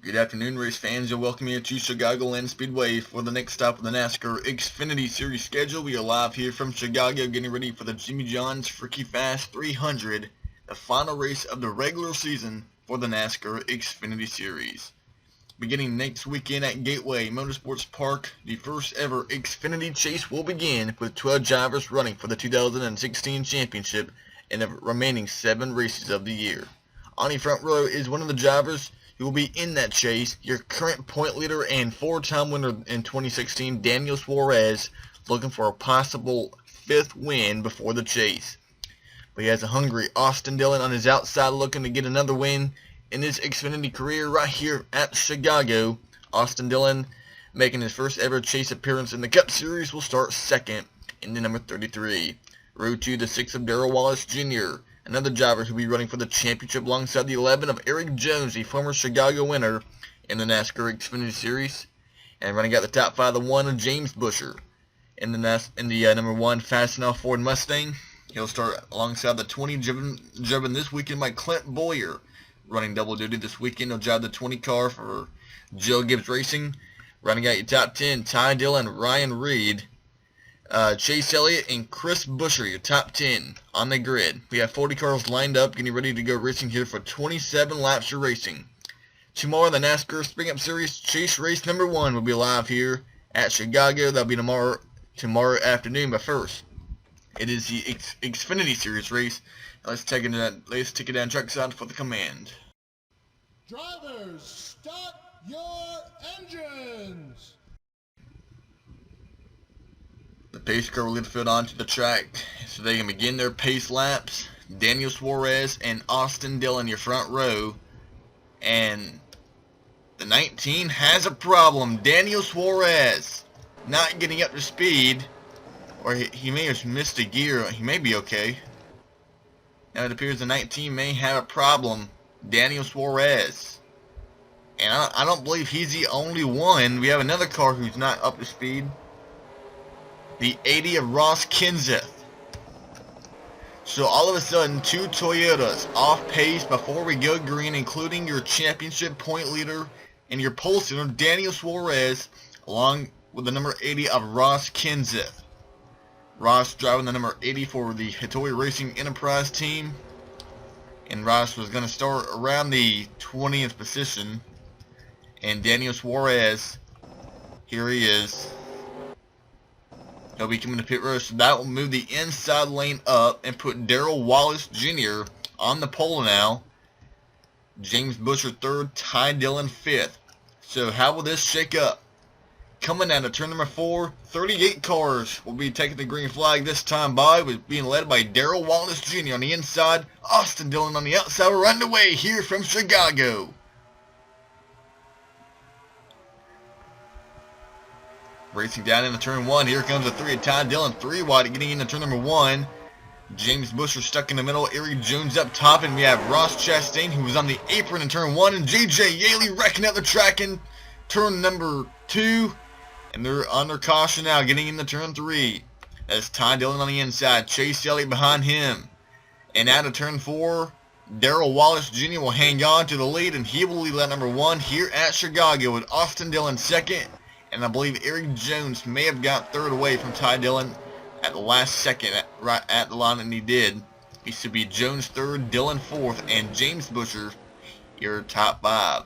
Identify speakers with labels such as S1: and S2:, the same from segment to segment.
S1: Good afternoon, race fans, and welcome here to Chicagoland Speedway for the next stop of the NASCAR XFINITY Series schedule. We are live here from Chicago, getting ready for the Jimmy John's Freaky Fast 300, the final race of the regular season for the NASCAR XFINITY Series. Beginning next weekend at Gateway Motorsports Park, the first ever XFINITY Chase will begin with 12 drivers running for the 2016 championship and the remaining 7 races of the year. On the front row is one of the drivers who will be in that chase, your current point leader and 4-time winner in 2016, Daniel Suarez, looking for a possible 5th win before the chase. But he has a hungry Austin Dillon on his outside looking to get another win in his Xfinity career right here at Chicago. Austin Dillon, making his first ever chase appearance in the Cup Series, will start second in the number 33. Row 2, the 6 of Darrell Wallace Jr., another driver who will be running for the championship alongside the 11 of Eric Jones, the former Chicago winner in the NASCAR Xfinity Series. And running out the top 5, the 1 of James Busher in the number 1 Fast Enough Ford Mustang. He'll start alongside the 20 driven this weekend by Clint Boyer, running double duty this weekend. He'll drive the 20 car for Joe Gibbs Racing. Running out your top 10, Ty Dillon, Ryan Reed, Chase Elliott, and Chris Buescher, your top 10 on the grid. We have 40 cars lined up, getting ready to go racing here for 27 laps of racing. Tomorrow, the NASCAR Spring Up Series Chase Race number 1 will be live here at Chicago. That'll be tomorrow afternoon. But first, it is the Xfinity Series race. Let's take it down trackside for the command.
S2: Drivers, start your engines!
S1: The pace car will lead the field onto the track so they can begin their pace laps. Daniel Suarez and Austin Dillon, your front row. And the 19 has a problem. Daniel Suarez not getting up to speed. Or he may have missed a gear. He may be okay. Now it appears the 19 may have a problem. Daniel Suarez. And I don't believe he's the only one. We have another car who's not up to speed. The 80 of Ross Kenseth. So all of a sudden, 2 Toyotas off pace before we go green, including your championship point leader and your pole sitter, Daniel Suarez, along with the number 80 of Ross Kenseth. Ross driving the number 80 for the Hattori Racing Enterprise team. And Ross was going to start around the 20th position. And Daniel Suarez, here he is. He'll be coming to pit road, so that will move the inside lane up and put Darrell Wallace Jr. on the pole now. James Busher 3rd, Ty Dillon 5th. So how will this shake up? Coming down to turn number 4, 38 cars will be taking the green flag this time by, with being led by Darrell Wallace Jr. on the inside, Austin Dillon on the outside. We're underway here from Chicago. Racing down into turn 1. Here comes the 3 of Ty Dillon. 3 wide getting into turn number 1. James Busher stuck in the middle. Eric Jones up top. And we have Ross Chastain, who was on the apron in turn 1. And J.J. Yaley wrecking out the track in turn number 2. And they're under caution now, getting into turn 3. That's Ty Dillon on the inside. Chase Elliott behind him. And out of turn 4, Darrell Wallace Jr. will hang on to the lead. And he will lead lap number 1 here at Chicago, with Austin Dillon 2nd. And I believe Eric Jones may have got 3rd away from Ty Dillon at the last second, right at the line, and he did. He should be Jones 3rd, Dillon 4th, and James Busher your top 5.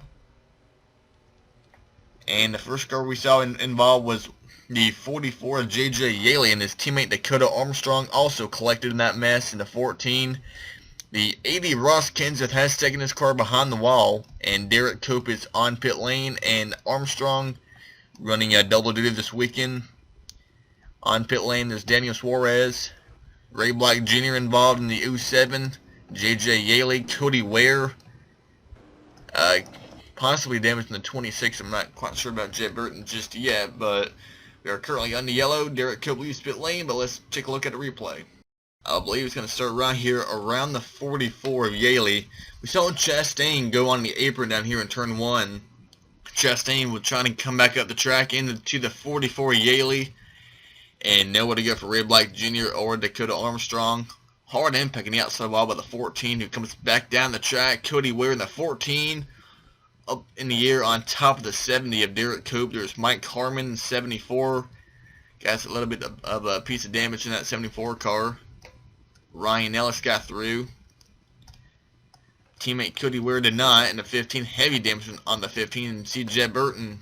S1: And the first car we saw involved was the 44 of J.J. Yaley, and his teammate Dakota Armstrong also collected in that mess in the 14. The 80 Ross Kenseth has taken his car behind the wall, and Derek Cope is on pit lane, and Armstrong running a double duty this weekend. On pit lane, there's Daniel Suarez, Ray Black Jr. involved in the 07, J.J. Yaley, Cody Ware, possibly damaged in the 26. I'm not quite sure about Jet Burton just yet, but we are currently on the yellow. Derek Cope leaves pit lane, but let's take a look at the replay. I believe it's going to start right here around the 44 of Yaley. We saw Chastain go on the apron down here in turn 1. Chastain was trying to come back up the track into the 44 Yaley, and nowhere to go for Ray Black Jr. or Dakota Armstrong. Hard impact in the outside wall by the 14, who comes back down the track. Cody Ware in the 14 up in the air on top of the 70 of Derek Cope. There's Mike Harmon, 74. Got a little bit of a piece of damage in that 74 car. Ryan Ellis got through. Teammate Cody Ware did not, and the 15 heavy damage on the 15. And see Jed Burton,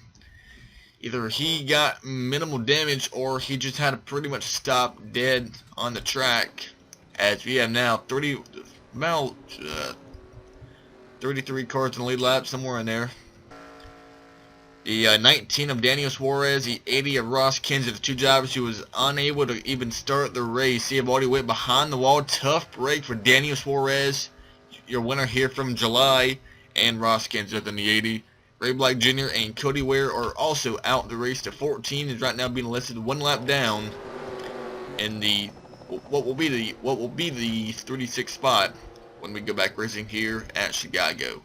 S1: either he got minimal damage or he just had to pretty much stop dead on the track, as we have now 33 cars in the lead lap, somewhere in there. The 19 of Daniel Suarez, the 80 of Ross Kenseth, the two drivers who was unable to even start the race. He have already went behind the wall. Tough break for Daniel Suarez, your winner here from July, and Ross Kenseth in the 80. Ray Black Jr. and Cody Ware are also out the race. To 14 is right now being listed one lap down in the what will be the 36th spot when we go back racing here at Chicago.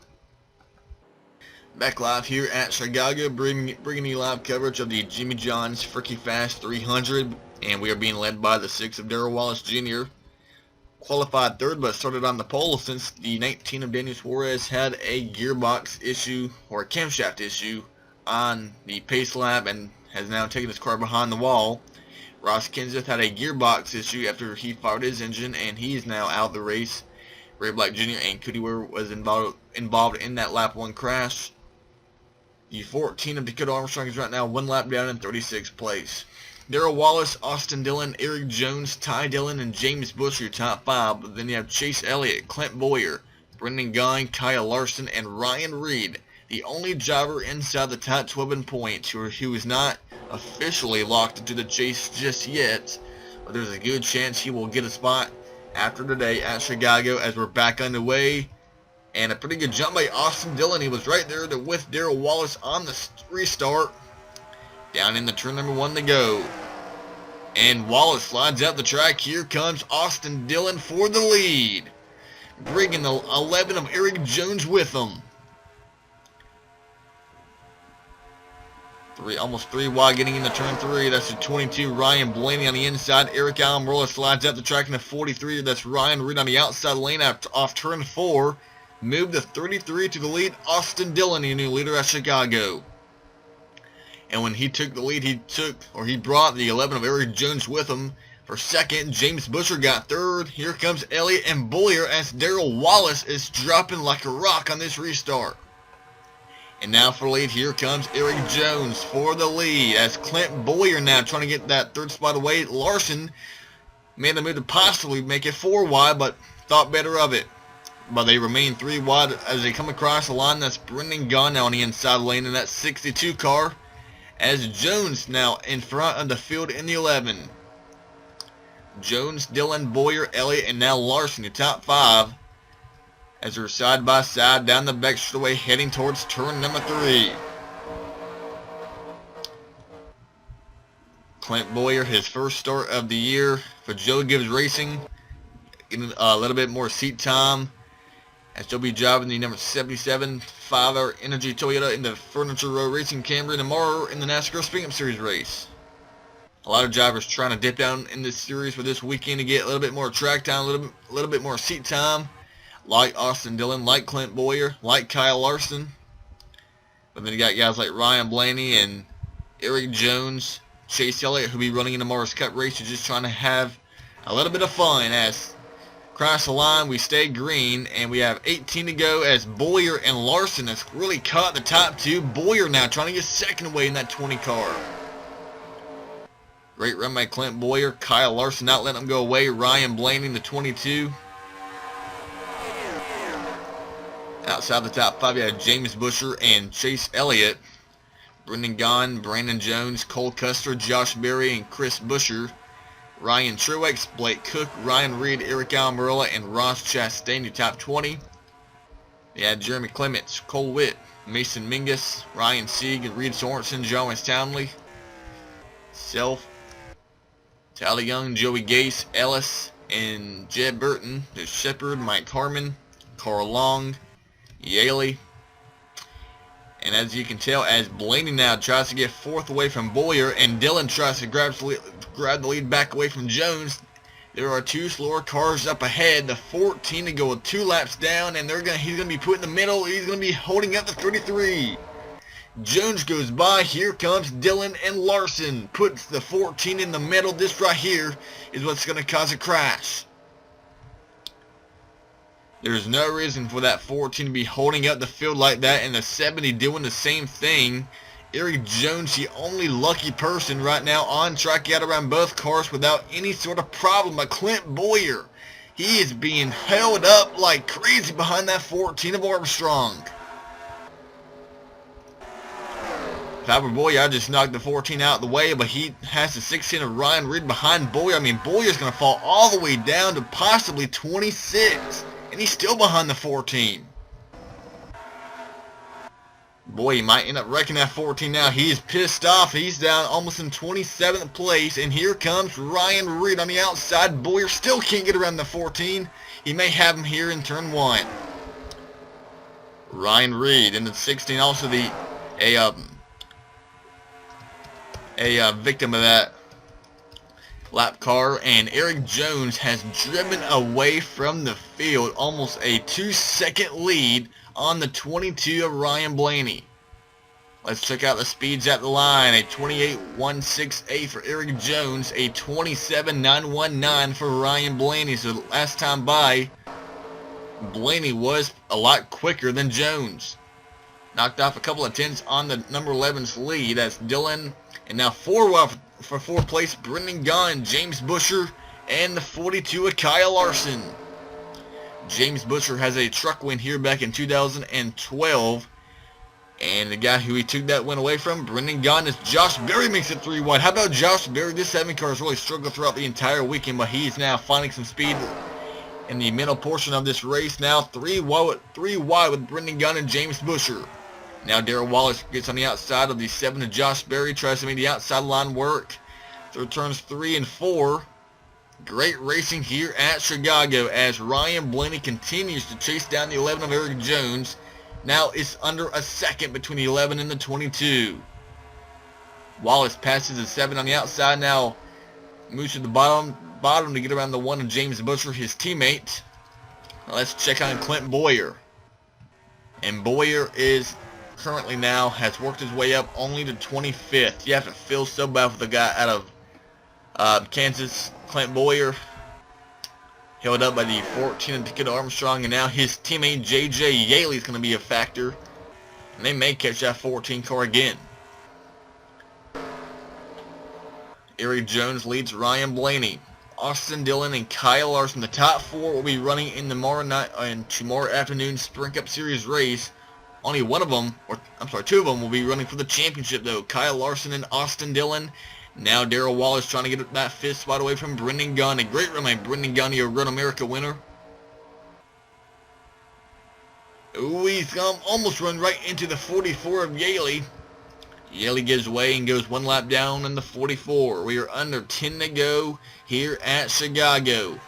S1: Back live here at Chicago, bringing you live coverage of the Jimmy John's Freaky Fast 300, and we are being led by the 6 of Darrell Wallace Jr. Qualified third, but started on the pole since the 19 of Daniel Suarez had a gearbox issue or a camshaft issue on the pace lap and has now taken his car behind the wall. Ross Kenseth had a gearbox issue after he fired his engine, and he is now out of the race. Ray Black Jr. and Cody Ware was involved in that lap 1 crash. The 14 of Dakota Armstrong is right now one lap down in 36th place. Darrell Wallace, Austin Dillon, Eric Jones, Ty Dillon, and James Bush, your top 5. But then you have Chase Elliott, Clint Bowyer, Brendan Gaughan, Kyle Larson, and Ryan Reed, the only driver inside the top 12 in points who is not officially locked into the chase just yet. But there's a good chance he will get a spot after today at Chicago as we're back underway. And a pretty good jump by Austin Dillon. He was right there with Darrell Wallace on the restart. Down in the turn number 1 to go. And Wallace slides out the track. Here comes Austin Dillon for the lead, bringing the 11 of Eric Jones with him. Almost 3 wide getting into turn 3. That's the 22, Ryan Blaney on the inside. Eric Almirola slides out the track in the 43. That's Ryan Reed on the outside lane off turn 4. Moved to 33 to the lead. Austin Dillon, the new leader at Chicago. And when he took the lead, he brought the 11 of Eric Jones with him. For second, James Busher got third. Here comes Elliott and Bowyer as Darrell Wallace is dropping like a rock on this restart. And now for the lead, here comes Eric Jones for the lead as Clint Bowyer now trying to get that third spot away. Larson made a move to possibly make it 4 wide, but thought better of it. But they remain 3 wide as they come across the line. That's Brendan Gaughan now on the inside lane in that 62 car, as Jones now in front of the field in the 11. Jones, Dillon, Bowyer, Elliott, and now Larson, the top 5, as they're side by side down the back straightaway heading towards turn number 3. Clint Bowyer, his first start of the year for Joe Gibbs Racing, getting a little bit more seat time, as he'll be driving the number 77 5-hour Energy Toyota in the Furniture Row Racing Camry tomorrow in the NASCAR XFINITY Series race. A lot of drivers trying to dip down in this series for this weekend to get a little bit more track time, a little bit more seat time, like Austin Dillon, like Clint Bowyer, like Kyle Larson. But then you got guys like Ryan Blaney and Eric Jones, Chase Elliott, who'll be running in tomorrow's Cup race, who's just trying to have a little bit of fun. As across the line, we stay green, and we have 18 to go as Bowyer and Larson has really caught the top 2. Bowyer now trying to get second away in that 20 car. Great run by Clint Bowyer. Kyle Larson not letting him go away. Ryan Blaney, the 22. Outside the top 5, you have James Busher and Chase Elliott. Brendan Gaughan, Brandon Jones, Cole Custer, Josh Berry, and Chris Busher. Ryan Truex, Blake Cook, Ryan Reed, Eric Almirola, and Ross Chastain, your top 20. They had Jeremy Clements, Cole Witt, Mason Mingus, Ryan Sieg, and Reed Sorensen, John West Townley, Self, Tyler Young, Joey Gase, Ellis, and Jed Burton. There's Shepard, Mike Harmon, Carl Long, Yaley. And as you can tell, as Blaney now tries to get 4th away from Bowyer, and Dillon tries to grab the lead back away from Jones, There are 2 slower cars up ahead. The 14 to go with 2 laps down, and he's gonna be put in the middle. He's gonna be holding up the 33. Jones goes by. Here comes Dillon and Larson. Puts the 14 in the middle. This right here is what's gonna cause a crash. There's no reason for that 14 to be holding up the field like that, and the 70 doing the same thing. Erik Jones, the only lucky person right now on track, out around both cars without any sort of problem. But Clint Boyer, he is being held up like crazy behind that 14 of Armstrong. Faber Boyer just knocked the 14 out of the way, but he has the 16 of Ryan Reed behind Boyer. I mean, Boyer's going to fall all the way down to possibly 26, and he's still behind the 14. Boy, he might end up wrecking that 14 now. He is pissed off. He's down almost in 27th place. And here comes Ryan Reed on the outside. Boyer still can't get around the 14. He may have him here in turn 1. Ryan Reed in the 16, also a victim of that lap car. And Erik Jones has driven away from the field, almost a 2-second lead on the 22 of Ryan Blaney. Let's check out the speeds at the line. A 28.168 for Erik Jones, a 27.919 for Ryan Blaney. So last time by, Blaney was a lot quicker than Jones. Knocked off a couple of tenths on the number 11's lead. That's Dillon. And now for 4th place, Brendan Gunn, James Busher, and the 42 of Kyle Larson. James Busher has a truck win here back in 2012. And the guy who he took that win away from, Brendan Gunn, is Josh Berry, makes it 3 wide. How about Josh Berry? This 7 car has really struggled throughout the entire weekend, but he is now finding some speed in the middle portion of this race. Now 3 wide with Brendan Gunn and James Busher. Now Darrell Wallace gets on the outside of the 7 to Josh Berry, tries to make the outside line work through turns 3 and 4. Great racing here at Chicago as Ryan Blaney continues to chase down the 11 of Erik Jones. Now it's under a second between the 11 and the 22. Wallace passes the 7 on the outside. Now moves to the bottom to get around the 1 of James Busher, his teammate. Now let's check on Clint Boyer. And Boyer is currently now has worked his way up only to 25th. You have to feel so bad for the guy out of Kansas, Clint Boyer, held up by the 14 of Dakota Armstrong, and now his teammate J.J. Yaley is going to be a factor, and they may catch that 14 car again. Erik Jones leads Ryan Blaney. Austin Dillon and Kyle Larson, the top 4, will be running in the tomorrow afternoon Sprint Cup Series race. Only one of them, two of them will be running for the championship though. Kyle Larson and Austin Dillon. Now Darrell Wallace trying to get that 5th spot away from Brendan Gunn. A great run by Brendan Gunn, your Run America winner. Ooh, he's almost run right into the 44 of Yaley. Yaley gives way and goes 1 lap down in the 44. We are under 10 to go here at Chicago.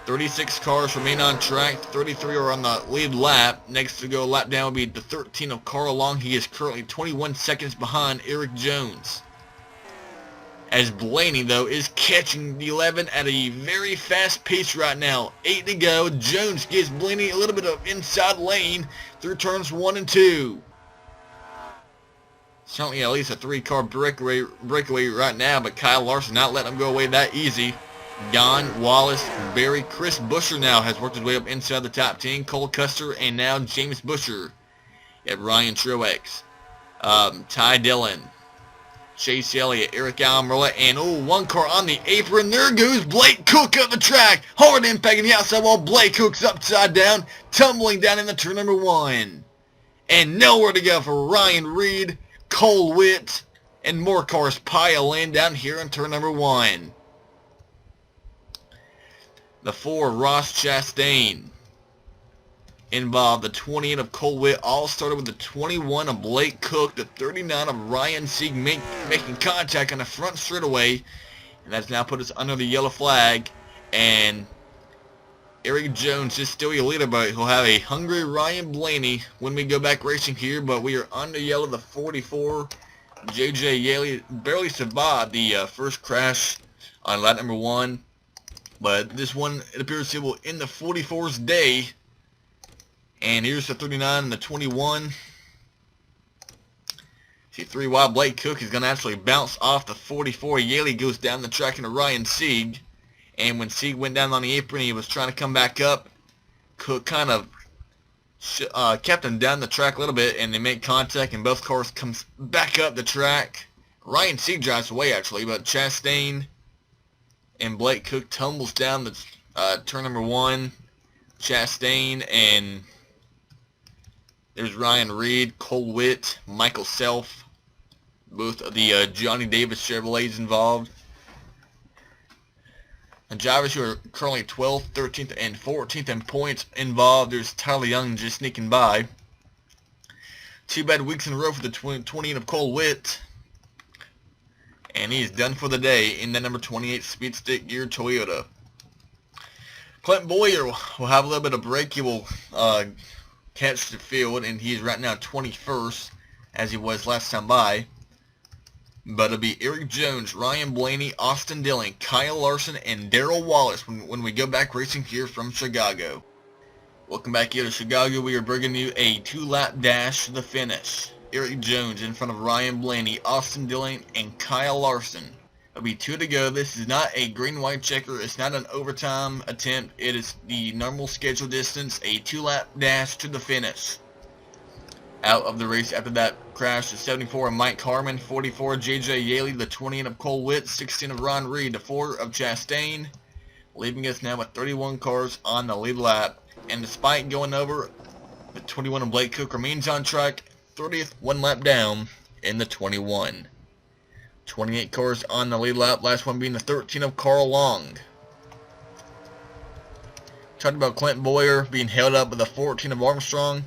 S1: 36 cars remain on track. 33 are on the lead lap. Next to go a lap down will be the 13 of Carl Long. He is currently 21 seconds behind Erik Jones. As Blaney, though, is catching the 11 at a very fast pace right now. 8 to go. Jones gives Blaney a little bit of inside lane through turns 1 and 2. Certainly at least a 3-car breakaway right now, but Kyle Larson not letting him go away that easy. Gunn, Wallace, Berry, Chris Busher now has worked his way up inside the top 10. Cole Custer, and now James Busher at Ryan Truex. Ty Dillon, Chase Elliott, Eric Almirola, and 1 car on the apron. There goes Blake Cook up the track. Hard impact in the outside wall. Blake Cook's upside down, tumbling down in the turn number 1. And nowhere to go for Ryan Reed, Cole Witt, and more cars pile in down here in turn number 1. The 4, Ross Chastain, involved. The 28 of Cole Witt all started with the 21 of Blake Cook. The 39 of Ryan Sieg making contact on the front straightaway. And that's now put us under the yellow flag. And Erik Jones is still your leader, but he'll have a hungry Ryan Blaney when we go back racing here. But we are under yellow. The 44, J.J. Yaley, barely survived the first crash on lap number 1. But this one, it appears it will end the 44's day. And here's the 39 and the 21. See, 3 wide. Blake Cook is going to actually bounce off the 44. Yaley goes down the track into Ryan Sieg. And when Sieg went down on the apron, he was trying to come back up. Cook kind of kept him down the track a little bit, and they make contact, and both cars come back up the track. Ryan Sieg drives away, actually, but Chastain and Blake Cook tumbles down the turn number 1. Chastain, and there's Ryan Reed, Cole Witt, Michael Self, both of the Johnny Davis Chevrolets involved. The drivers who are currently 12th, 13th, and 14th in points involved. There's Tyler Young just sneaking by. 2 bad weeks in a row for the 20 of Cole Witt. And he's done for the day in the number 28 Speed Stick Gear Toyota. Clint Boyer will have a little bit of break. He will catch the field, and he's right now 21st, as he was last time by. But it'll be Eric Jones, Ryan Blaney, Austin Dillon, Kyle Larson, and Darrell Wallace when we go back racing here from Chicago. Welcome back here to Chicago. We are bringing you a 2-lap dash to the finish. Eric Jones in front of Ryan Blaney, Austin Dillon, and Kyle Larson. It'll be 2 to go. This is not a green-white checker. It's not an overtime attempt. It is the normal schedule distance, a 2-lap dash to the finish. Out of the race after that crash, the 74 of Mike Harmon, 44 of J.J. Yaley, the 20 of Cole Witt, 16 of Ron Reed, the 4 of Chastain, leaving us now with 31 cars on the lead lap. And despite going over, the 21 of Blake Cook remains on track, 30th, 1 lap down in the 21. 28 cars on the lead lap, last one being the 13 of Carl Long. Talked about Clint Boyer being held up with the 14 of Armstrong.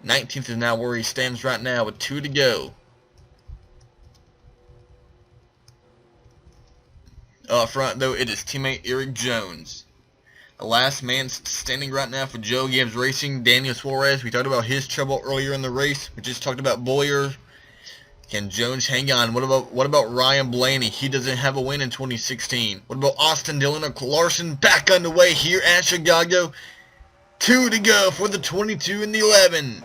S1: 19th is now where he stands right now with 2 to go. Up front, though, it is teammate Eric Jones. The last man standing right now for Joe Gibbs Racing, Daniel Suarez. We talked about his trouble earlier in the race. We just talked about Boyer. Can Jones hang on? What about Ryan Blaney? He doesn't have a win in 2016. What about Austin Dillon or Larson back underway here at Chicago? 2 to go for the 22 and the 11.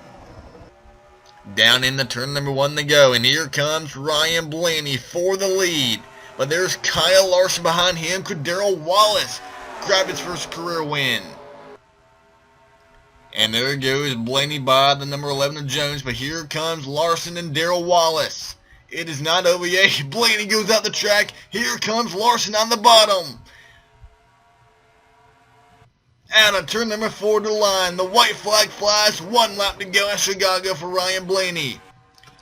S1: Down in the turn number 1 to go, and here comes Ryan Blaney for the lead. But there's Kyle Larson behind him. Could Darrell Wallace grab his first career win? And there goes Blaney by the number 11 of Jones, but here comes Larson and Darrell Wallace. It is not over yet. Blaney goes out the track. Here comes Larson on the bottom. Out of turn number 4 to the line, the white flag flies. 1 lap to go at Chicago for Ryan Blaney.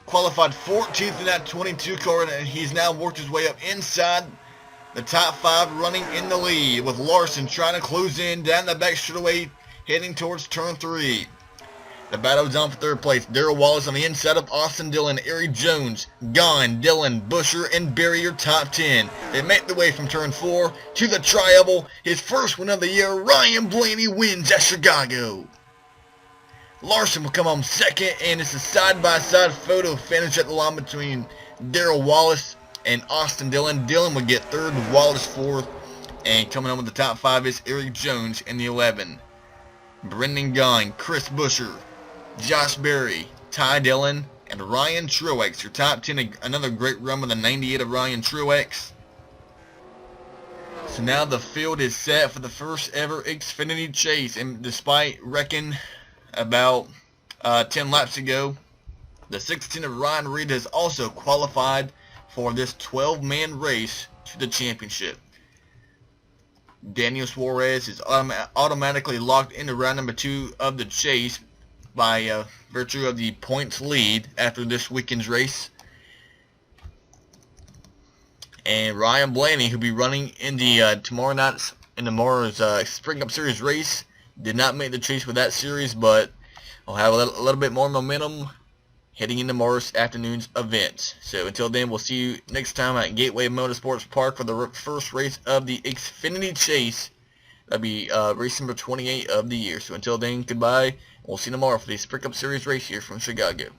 S1: Qualified 14th in that 22 car, and he's now worked his way up inside the top 5, running in the lead, with Larson trying to close in down the back straightaway, heading towards turn 3. The battle's on for 3rd place. Darrell Wallace on the inside of Austin Dillon, Eric Jones, Gahn, Dillon, Busher, and Berry are top 10. They make the way from turn 4 to the tri-oval. His first win of the year, Ryan Blaney wins at Chicago. Larson will come home 2nd, and it's a side-by-side photo finish at the line between Darrell Wallace and Austin Dillon. Dillon will get 3rd, Wallace 4th, and coming home with the top 5 is Eric Jones in the 11. Brendan Gahn, Chris Busher, Josh Berry, Ty Dillon, and Ryan Truex. Your top 10, another great run with the 98 of Ryan Truex. So now the field is set for the first ever Xfinity Chase, and despite wrecking about 10 laps ago, the 16 of Ryan Reed has also qualified for this 12-man race to the championship. Daniel Suarez is automatically locked into round number 2 of the chase by virtue of the points lead after this weekend's race. And Ryan Blaney, who'll be running in the tomorrow's Spring Cup Series race, did not make the chase for that series, but will have a little bit more momentum heading into tomorrow's afternoon's event. So until then, we'll see you next time at Gateway Motorsports Park for the first race of the Xfinity Chase. That'll be race number 28 of the year. So until then, goodbye. We'll see you tomorrow for the Spring Cup Series race here from Chicago.